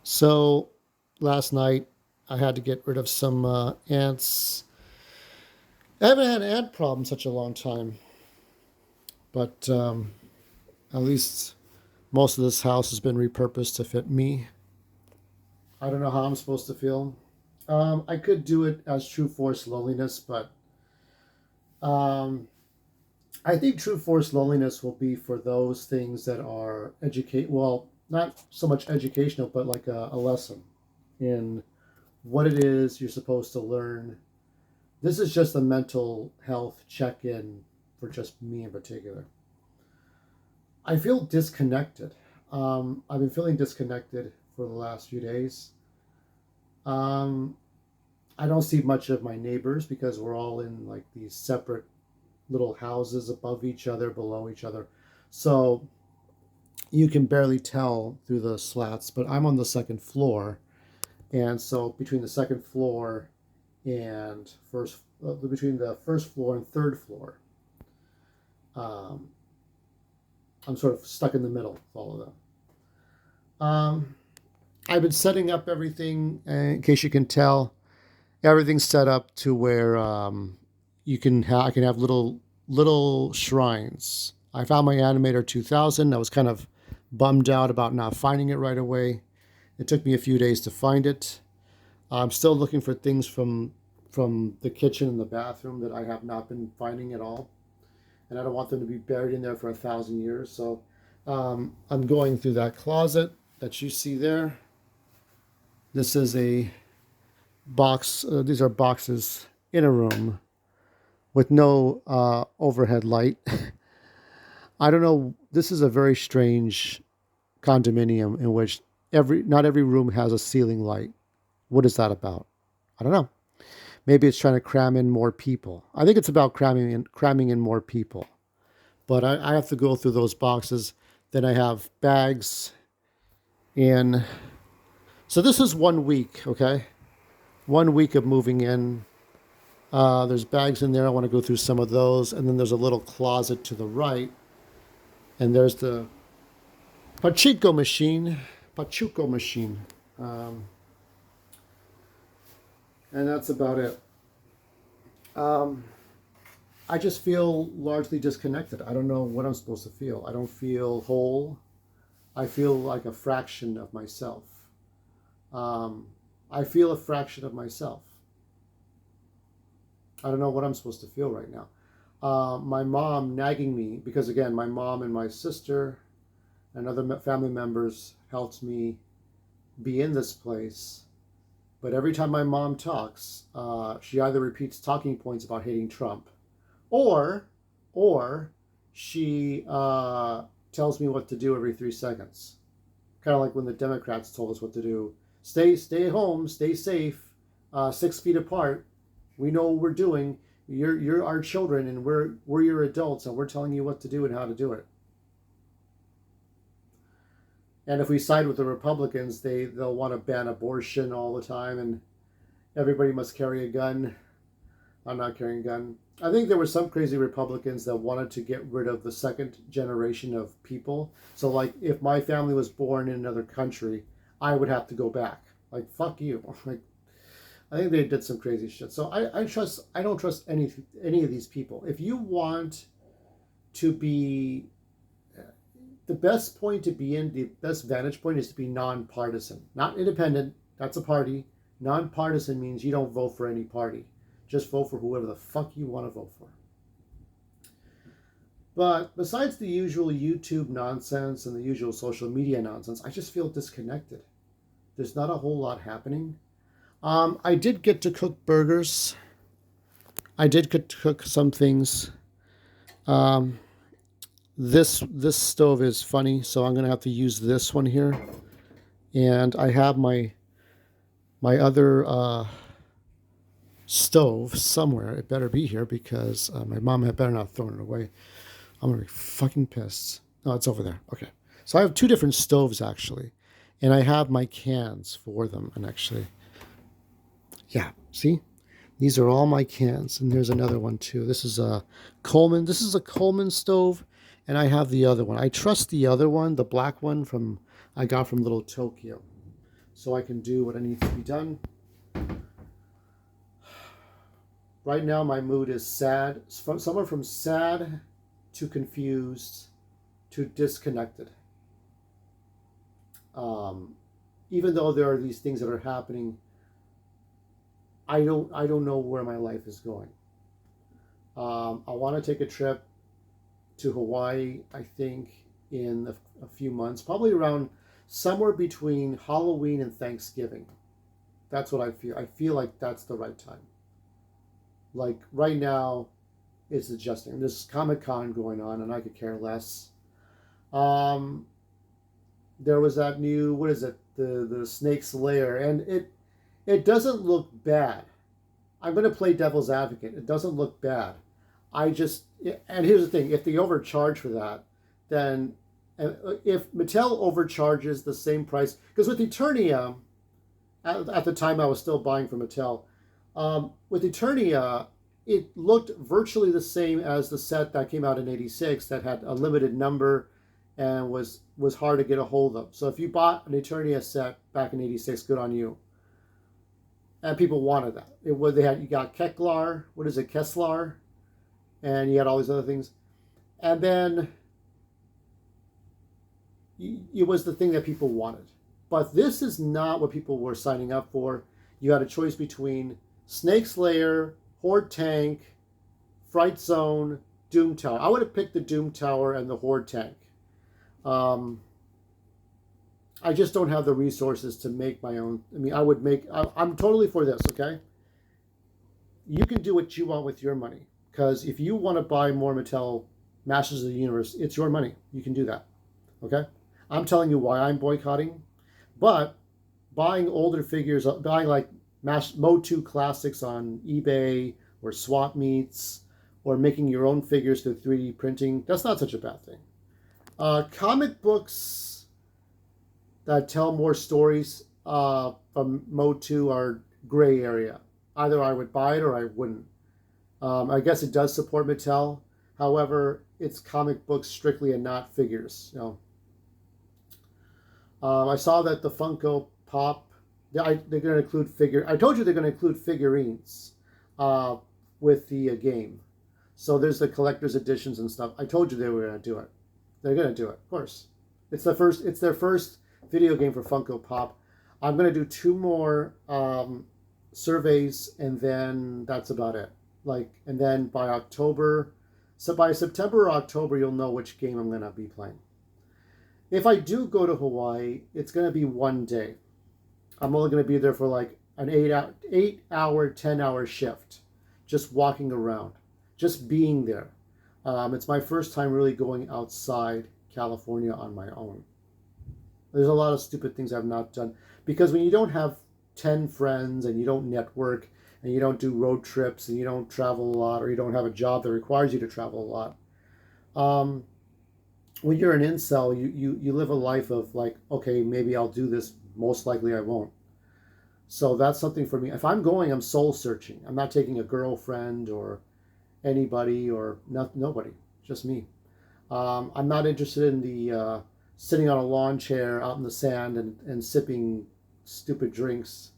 So last night I had to get rid of some ants. I haven't had an ant problem in such a long time, but at least most of this house has been repurposed to fit me. I don't know how I'm supposed to feel. I could do it as true force loneliness, but um, I think true force loneliness will be for those things that are educate. Well, not so much educational, but like a lesson in what it is you're supposed to learn. This is just a mental health check in for just me in particular. I feel disconnected. I've been feeling disconnected for the last few days. Um, I don't see much of my neighbors because we're all in like these separate little houses above each other, below each other. So you can barely tell through the slats, but I'm on the second floor. And so between the second floor and between the first floor and third floor, um, I'm sort of stuck in the middle with all of them. I've been setting up everything, in case you can tell. Everything's set up to where I can have little shrines. I found my Animator 2000. I was kind of bummed out about not finding it right away. It took me a few days to find it. I'm still looking for things from the kitchen and the bathroom that I have not been finding at all, and I don't want them to be buried in there for 1,000 years. So I'm going through that closet that you see there. This is a box. These are boxes in a room with no overhead light. I don't know. This is a very strange condominium in which every not every room has a ceiling light. What is that about? I don't know. Maybe it's trying to cram in more people. I think it's about cramming in more people. But I have to go through those boxes. Then I have bags in. So this is 1 week, okay? 1 week of moving in. There's bags in there. I want to go through some of those. And then there's a little closet to the right. And there's the Pachico machine. Pachuco machine. Um, and that's about it. Um, I just feel largely disconnected. I don't know what I'm supposed to feel. I don't feel whole. I feel like a fraction of myself. Um, I feel a fraction of myself. I don't know what I'm supposed to feel right now. My mom nagging me because, again, my mom and my sister and other family members helped me be in this place. But every time my mom talks, she either repeats talking points about hating Trump, or or she tells me what to do every 3 seconds. Kind of like when the Democrats told us what to do: stay home, stay safe, 6 feet apart. We know what we're doing. You're our children, and we're your adults, and we're telling you what to do and how to do it. And if we side with the Republicans, they'll want to ban abortion all the time, and everybody must carry a gun. I'm not carrying a gun. I think there were some crazy Republicans that wanted to get rid of the second generation of people. So, like, if my family was born in another country, I would have to go back. Like, fuck you. Like, I think they did some crazy shit. So I don't trust any of these people. If you want to be the best point to be in, the best vantage point is to be nonpartisan, not independent. That's a party. Nonpartisan means you don't vote for any party. Just vote for whoever the fuck you want to vote for. But besides the usual YouTube nonsense and the usual social media nonsense, I just feel disconnected. There's not a whole lot happening. I did get to cook burgers. I did get to cook some things. Um, this stove is funny, so I'm gonna have to use this one here. And I have my other stove somewhere. It better be here because my mom had better not have thrown it away. I'm gonna be fucking pissed. No, it's over there. Okay. So I have two different stoves actually, and I have my cans for them. And actually, yeah, see, these are all my cans, and there's another one too. This is a Coleman. This is a Coleman stove, and I have the other one. I trust the other one, the black one from I got from Little Tokyo. so I can do what needs to be done. Right now, my mood is sad, somewhere from sad to confused to disconnected. Um, Even though there are these things that are happening, I don't know where my life is going. I want to take a trip to Hawaii. I think in a few months, probably around somewhere between Halloween and Thanksgiving. That's what I feel. I feel like that's the right time. Like right now, it's adjusting. There's Comic Con going on, and I could care less. Um, there was that new, what is it, the Snake's Lair, and it doesn't look bad. I'm going to play devil's advocate. It doesn't look bad. I just, and here's the thing: if they overcharge for that, then if Mattel overcharges the same price, because with Eternia, at the time I was still buying from Mattel, with Eternia, it looked virtually the same as the set that came out in '86 that had a limited number and was hard to get a hold of. So if you bought an Eternia set back in '86, good on you. And people wanted that. It was they had you got Keklar, what is it, Kesslar, and you had all these other things, and then it was the thing that people wanted. But this is not what people were signing up for. You had a choice between Snake's Lair, Horde Tank, Fright Zone, Doom Tower. I would have picked the Doom Tower and the Horde Tank. Um, I just don't have the resources to make my own. I mean, I'm totally for this, okay? You can do what you want with your money. Because if you want to buy more Mattel Masters of the Universe, it's your money. You can do that, okay? I'm telling you why I'm boycotting. But buying older figures, buying like Mo2 classics on eBay or swap meets, or making your own figures through 3D printing, that's not such a bad thing. Comic books that tell more stories from Mo2 are gray area. Either I would buy it or I wouldn't. I guess it does support Mattel. However, it's comic books strictly and not figures. I saw that the Funko Pop, they're going to include figure. I told you they're going to include figurines with the game. So there's the collector's editions and stuff. I told you they were going to do it. They're going to do it, of course. It's their first video game for Funko Pop. I'm going to do 2 more surveys, and then that's about it. And then by October, so by September or October, you'll know which game I'm going to be playing. If I do go to Hawaii, it's going to be one day. I'm only going to be there for like an 8-hour, 10-hour shift, just walking around, just being there. It's my first time really going outside California on my own. There's a lot of stupid things I've not done, because when you don't have 10 friends and you don't network and you don't do road trips and you don't travel a lot, or you don't have a job that requires you to travel a lot, when you're an incel, you live a life of like, okay, maybe I'll do this. Most likely I won't. So that's something for me. If I'm going, I'm soul searching. I'm not taking a girlfriend or anybody or nobody, just me. I'm not interested in the sitting on a lawn chair out in the sand and sipping stupid drinks.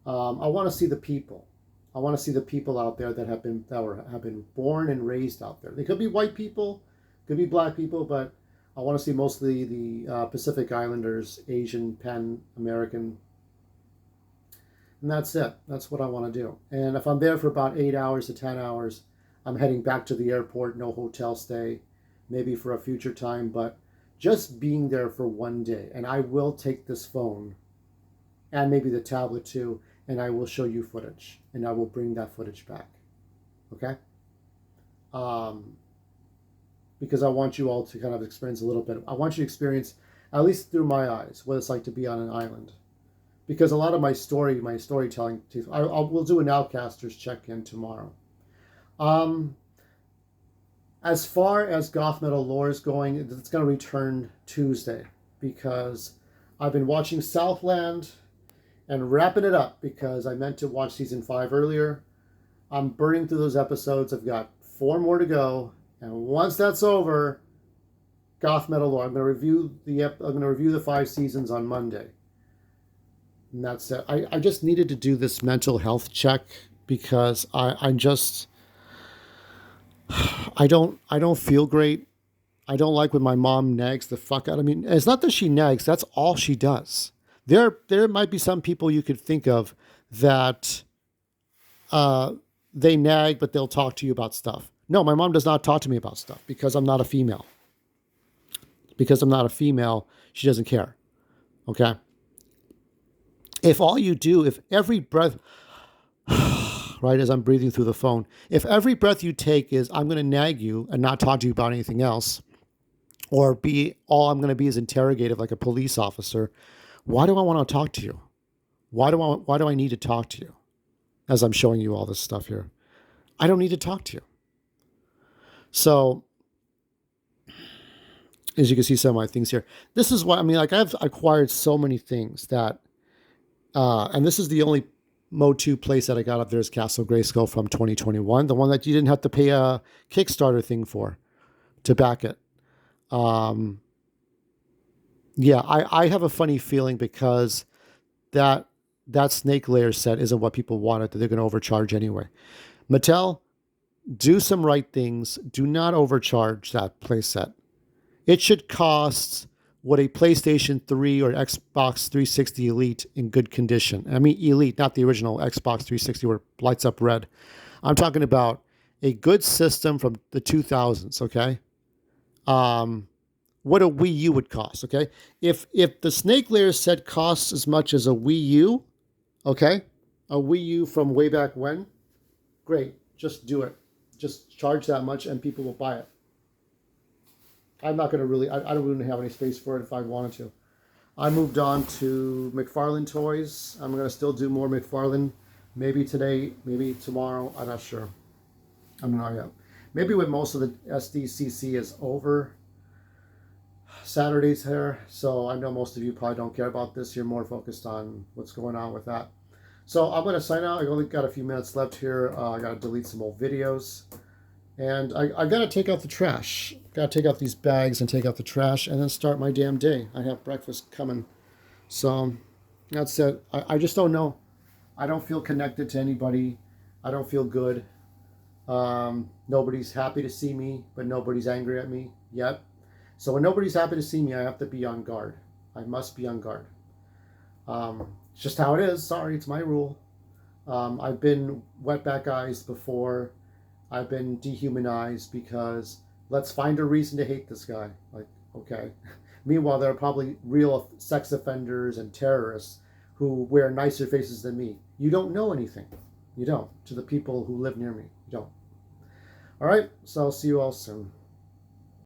I want to see the people. I want to see the people out there that have been born and raised out there. They could be white people, could be black people, but I want to see mostly the Pacific Islanders, Asian, Pan American, and that's it. That's what I want to do. And if I'm there for about 8 hours to 10 hours, I'm heading back to the airport. No hotel stay, maybe for a future time, but just being there for one day. And I will take this phone and maybe the tablet too, and I will show you footage, and I will bring that footage back. Okay? Because I want you all to kind of experience a little bit. I want you to experience, at least through my eyes, what it's like to be on an island. Because a lot of my storytelling, we'll do an Outcasters check-in tomorrow. As far as Goth Metal Lore is going, it's going to return Tuesday, because I've been watching Southland and wrapping it up, because I meant to watch season 5 earlier. I'm burning through those episodes. I've got 4 more to go, and once that's over, Goth Metal Lore. I'm going to review the 5 seasons on Monday. And that's it. I just needed to do this mental health check because I don't feel great. I don't like when my mom nags the fuck out of me. It's not that she nags, that's all she does. There might be some people you could think of that uh, they nag, but they'll talk to you about stuff. No, my mom does not talk to me about stuff because I'm not a female. Because I'm not a female, she doesn't care. Okay? If all you do, if every breath, right, as I'm breathing through the phone, if every breath you take is, I'm going to nag you and not talk to you about anything else, or be all I'm going to be is interrogative like a police officer, why do I want to talk to you? Why do I need to talk to you as I'm showing you all this stuff here? I don't need to talk to you. So, as you can see some of my things here, this is what I mean. Like, I've acquired so many things that, and this is the only Mode 2 place that I got up there is Castle Grayskull from 2021, the one that you didn't have to pay a Kickstarter thing for to back it. Um, yeah, I have a funny feeling because that that snake layer set isn't what people wanted, that they're going to overcharge anyway. Mattel, do some right things. Do not overcharge that playset. It should cost what a PlayStation 3 or Xbox 360 Elite in good condition. I mean, Elite, not the original Xbox 360 where it lights up red. I'm talking about a good system from the 2000s, okay? Um, what a Wii U would cost, okay? If the Snake Layer set costs as much as a Wii U, okay? A Wii U from way back when, great. Just do it. Just charge that much and people will buy it. I'm not going to really, I don't really have any space for it if I wanted to. I moved on to McFarlane Toys. I'm going to still do more McFarlane. Maybe today, maybe tomorrow. I'm not sure. I'm not yet. Maybe when most of the SDCC is over, Saturday's here. So I know most of you probably don't care about this. You're more focused on what's going on with that. So I'm going to sign out. I only got a few minutes left here. I got to delete some old videos. And I got to take out the trash. Got to take out these bags and take out the trash and then start my damn day. I have breakfast coming. So that's it. I just don't know. I don't feel connected to anybody. I don't feel good. Nobody's happy to see me, but nobody's angry at me yet. So when nobody's happy to see me, I have to be on guard. I must be on guard. It's just how it is. Sorry, it's my rule. I've been wetback eyes before. I've been dehumanized because let's find a reason to hate this guy. Like, okay. Meanwhile, there are probably real sex offenders and terrorists who wear nicer faces than me. You don't know anything. You don't. To the people who live near me, you don't. All right. So I'll see you all soon.